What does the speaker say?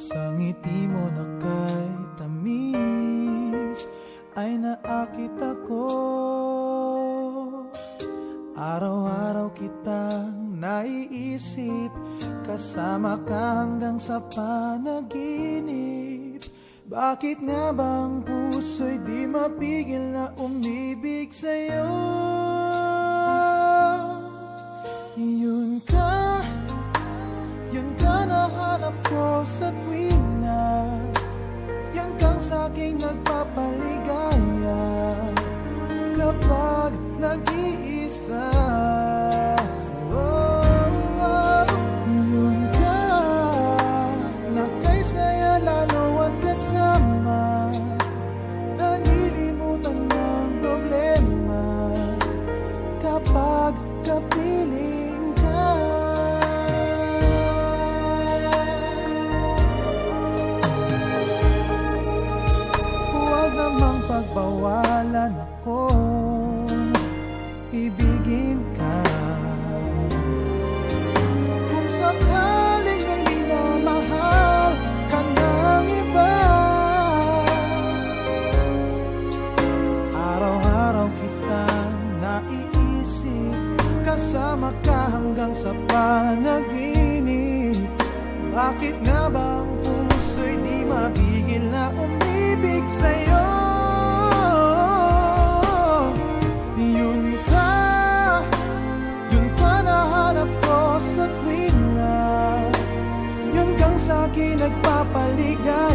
Sa ngiti mo na kay tamis ay naakit ako. Araw-araw kitang naiisip, kasama ka hanggang sa panaginip. Bakit nga bang puso'y di mapigil na umibig sa'yo? Yun ka nahanap ko sa tuwing na yan kang sa'king nagpapaligaya. Kapag nag-iisa, yun ka na kay saya lalo at kasama, nalilimutan ng problema kapag kapiling ka. Huwag namang pagbawalan ako, ibigin ka. Kung sakaling may minamahal ka ng iba, araw-araw kitang naiisip, kasama ka hanggang sa panaginip. Bakit nga bang puso'y di mapigil na umibig sa'yo? Yun ka nahanap ko sa tuwing na yun kang sa'kin nagpapaligaya.